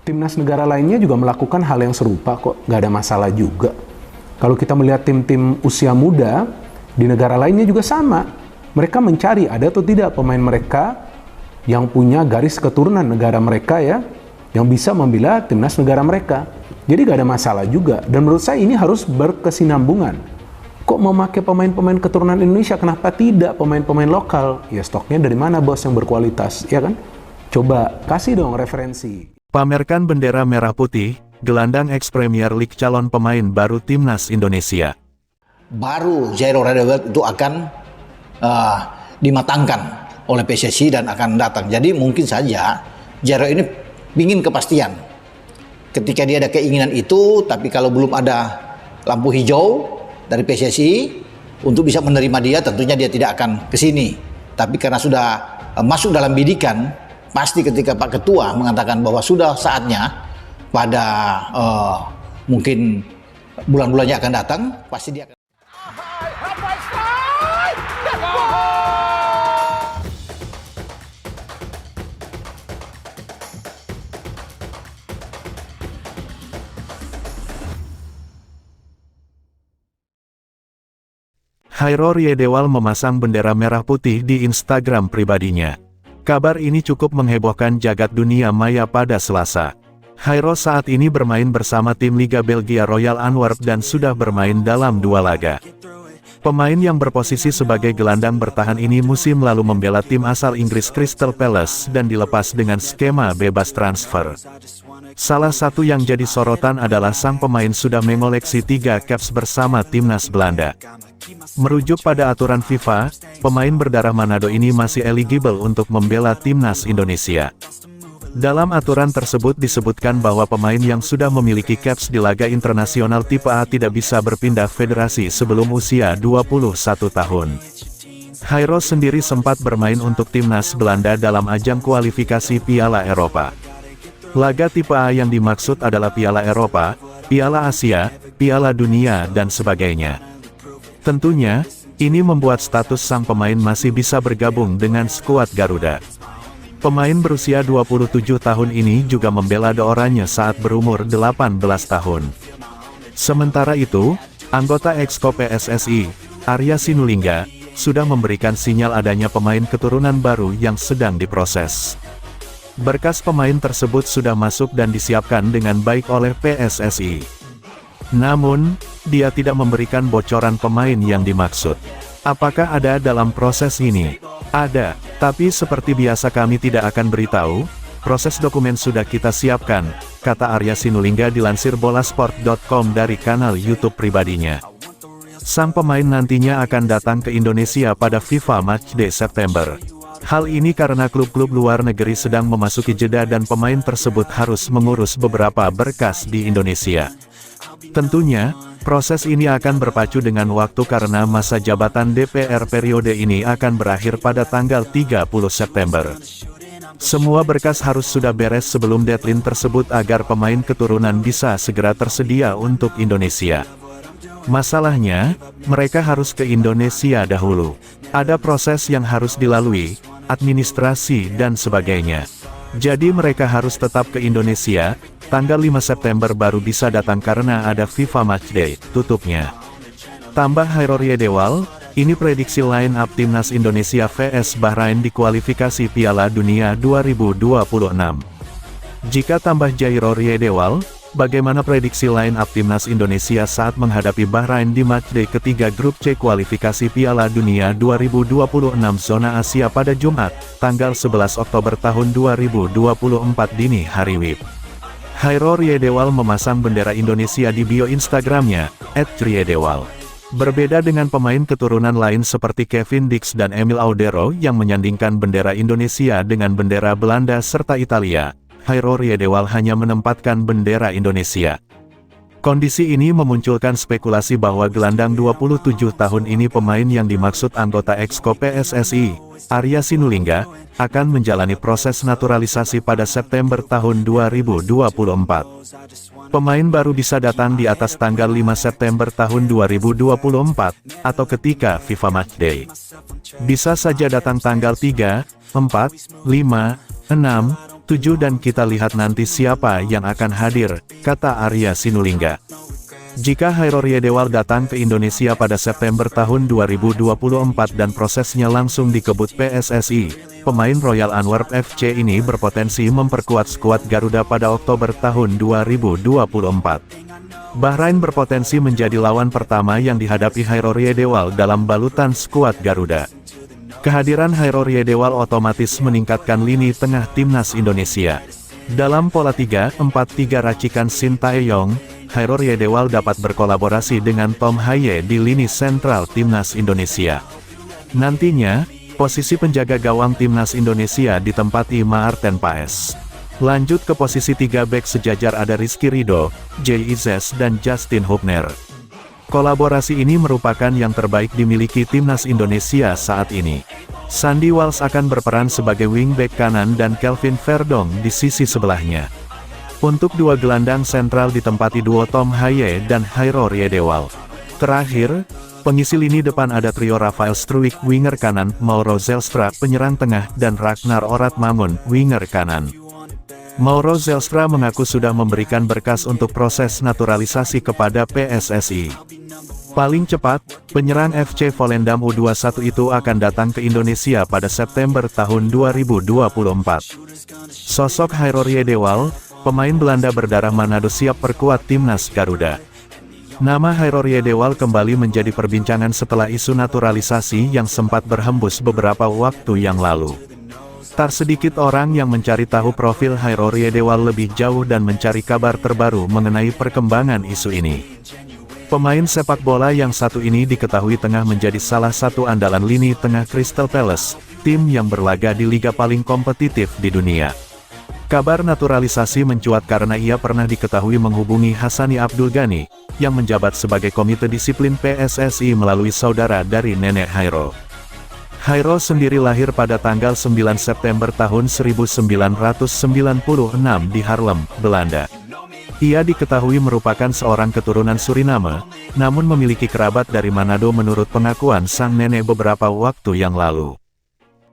Timnas negara lainnya juga melakukan hal yang serupa kok, nggak ada masalah juga. Kalau kita melihat tim-tim usia muda, di negara lainnya juga sama. Mereka mencari ada atau tidak pemain mereka yang punya garis keturunan negara mereka ya, yang bisa membela timnas negara mereka. Jadi nggak ada masalah juga. Dan menurut saya ini harus berkesinambungan. Kok memakai pemain-pemain keturunan Indonesia, kenapa tidak pemain-pemain lokal? Ya stoknya dari mana bos yang berkualitas, ya kan? Coba kasih dong referensi. Pamerkan bendera merah putih, gelandang ex-Premier League calon pemain baru Timnas Indonesia. Baru Jairo Radewell itu akan dimatangkan oleh PSSI dan akan datang. Jadi mungkin saja Jairo ini ingin kepastian. Ketika dia ada keinginan itu, tapi kalau belum ada lampu hijau dari PSSI untuk bisa menerima dia, tentunya dia tidak akan ke sini. Tapi karena sudah masuk dalam bidikan, pasti ketika Pak Ketua mengatakan bahwa sudah saatnya pada mungkin bulan-bulannya akan datang, pasti dia akan. Chairo Riedewal memasang bendera merah putih di Instagram pribadinya. Kabar ini cukup menghebohkan jagat dunia maya pada Selasa. Chairo saat ini bermain bersama tim Liga Belgia Royal Antwerp dan sudah bermain dalam 2 laga. Pemain yang berposisi sebagai gelandang bertahan ini musim lalu membela tim asal Inggris Crystal Palace dan dilepas dengan skema bebas transfer. Salah satu yang jadi sorotan adalah sang pemain sudah mengoleksi 3 caps bersama timnas Belanda. Merujuk pada aturan FIFA, pemain berdarah Manado ini masih eligible untuk membela timnas Indonesia. Dalam aturan tersebut disebutkan bahwa pemain yang sudah memiliki caps di laga internasional tipe A tidak bisa berpindah federasi sebelum usia 21 tahun. Chairo sendiri sempat bermain untuk timnas Belanda dalam ajang kualifikasi Piala Eropa. Laga tipe A yang dimaksud adalah Piala Eropa, Piala Asia, Piala Dunia dan sebagainya. Tentunya, ini membuat status sang pemain masih bisa bergabung dengan skuad Garuda. Pemain berusia 27 tahun ini juga membela De Oranje saat berumur 18 tahun. Sementara itu, anggota Exco PSSI, Arya Sinulinga, sudah memberikan sinyal adanya pemain keturunan baru yang sedang diproses. Berkas pemain tersebut sudah masuk dan disiapkan dengan baik oleh PSSI. Namun, dia tidak memberikan bocoran pemain yang dimaksud. Apakah ada dalam proses ini? Ada, tapi seperti biasa kami tidak akan beritahu. Proses dokumen sudah kita siapkan, kata Arya Sinulinga dilansir bolasport.com dari kanal YouTube pribadinya. Sang pemain nantinya akan datang ke Indonesia pada FIFA Matchday September. Hal ini karena klub-klub luar negeri sedang memasuki jeda dan pemain tersebut harus mengurus beberapa berkas di Indonesia. Tentunya, proses ini akan berpacu dengan waktu karena masa jabatan DPR periode ini akan berakhir pada tanggal 30 September. Semua berkas harus sudah beres sebelum deadline tersebut agar pemain keturunan bisa segera tersedia untuk Indonesia. Masalahnya, mereka harus ke Indonesia dahulu. Ada proses yang harus dilalui, administrasi dan sebagainya. Jadi mereka harus tetap ke Indonesia, tanggal 5 September baru bisa datang karena ada FIFA Matchday, tutupnya. Tambah Chairo Riedewal, ini prediksi line up Timnas Indonesia vs Bahrain di kualifikasi Piala Dunia 2026. Jika tambah Chairo Riedewal, bagaimana prediksi line up Timnas Indonesia saat menghadapi Bahrain di Matchday ketiga grup C kualifikasi Piala Dunia 2026 zona Asia pada Jumat, tanggal 11 Oktober tahun 2024 dini hari WIB. Chairo Riedewal memasang bendera Indonesia di bio Instagramnya, @riedewal. Berbeda dengan pemain keturunan lain seperti Kevin Dix dan Emil Audero yang menyandingkan bendera Indonesia dengan bendera Belanda serta Italia, Chairo Riedewal hanya menempatkan bendera Indonesia. Kondisi ini memunculkan spekulasi bahwa gelandang 27 tahun ini pemain yang dimaksud anggota Exco PSSI, Arya Sinulinga, akan menjalani proses naturalisasi pada September tahun 2024. Pemain baru bisa datang di atas tanggal 5 September tahun 2024, atau ketika FIFA Matchday. Bisa saja datang tanggal 3, 4, 5, 6, "Tujuh dan kita lihat nanti siapa yang akan hadir," kata Arya Sinulinga. Jika Hairor Yedewal datang ke Indonesia pada September tahun 2024 dan prosesnya langsung dikebut PSSI, pemain Royal Antwerp FC ini berpotensi memperkuat skuad Garuda pada Oktober tahun 2024. Bahrain berpotensi menjadi lawan pertama yang dihadapi Hairor Yedewal dalam balutan skuad Garuda. Kehadiran Hairor Yedewal otomatis meningkatkan lini tengah timnas Indonesia. Dalam pola 3-4-3 racikan Sintayong, Hairor Yedewal dapat berkolaborasi dengan Tom Haye di lini sentral timnas Indonesia. Nantinya, posisi penjaga gawang timnas Indonesia ditempati Maarten Paes. Lanjut ke posisi 3 bek sejajar ada Rizky Ridho, Jay Izes dan Justin Hubner. Kolaborasi ini merupakan yang terbaik dimiliki timnas Indonesia saat ini. Sandy Walsh akan berperan sebagai wingback kanan dan Kelvin Verdong di sisi sebelahnya. Untuk dua gelandang sentral ditempati duo Tom Haye dan Hairor Yedewal. Terakhir, pengisi lini depan ada trio Rafael Struijk winger kanan, Mauro Zelstra penyerang tengah dan Ragnar Oratmangun winger kanan. Mauro Zelstra mengaku sudah memberikan berkas untuk proses naturalisasi kepada PSSI. Paling cepat, penyerang FC Volendam U21 itu akan datang ke Indonesia pada September tahun 2024. Sosok Hairor Yedewal, pemain Belanda berdarah Manado siap perkuat timnas Garuda. Nama Hairor Yedewal kembali menjadi perbincangan setelah isu naturalisasi yang sempat berhembus beberapa waktu yang lalu. Tak sedikit orang yang mencari tahu profil Hairor Yedewal lebih jauh dan mencari kabar terbaru mengenai perkembangan isu ini. Pemain sepak bola yang satu ini diketahui tengah menjadi salah satu andalan lini tengah Crystal Palace, tim yang berlaga di liga paling kompetitif di dunia. Kabar naturalisasi mencuat karena ia pernah diketahui menghubungi Hassani Abdul Ghani, yang menjabat sebagai komite disiplin PSSI melalui saudara dari nenek Hairor. Hairor sendiri lahir pada tanggal 9 September tahun 1996 di Haarlem, Belanda. Ia diketahui merupakan seorang keturunan Suriname, namun memiliki kerabat dari Manado menurut pengakuan sang nenek beberapa waktu yang lalu.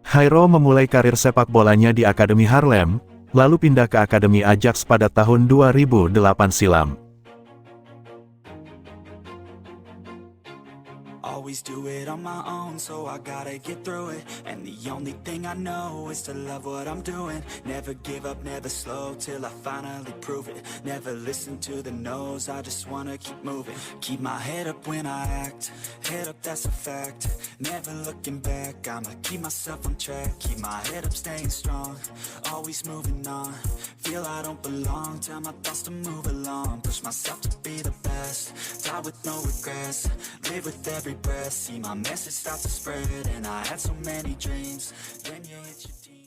Hairor memulai karir sepak bolanya di Akademi Haarlem, lalu pindah ke Akademi Ajax pada tahun 2008 silam. Always do it on my own, so I gotta get through it. And the only thing I know is to love what I'm doing. Never give up, never slow, till I finally prove it. Never listen to the no's, I just wanna keep moving. Keep my head up when I act, head up that's a fact. Never looking back, I'ma keep myself on track. Keep my head up, staying strong, always moving on. Feel I don't belong, tell my thoughts to move along. Push myself to be the best, die with no regrets. Live with every breath, see my message start to spread. And I had so many dreams, then you hit your team.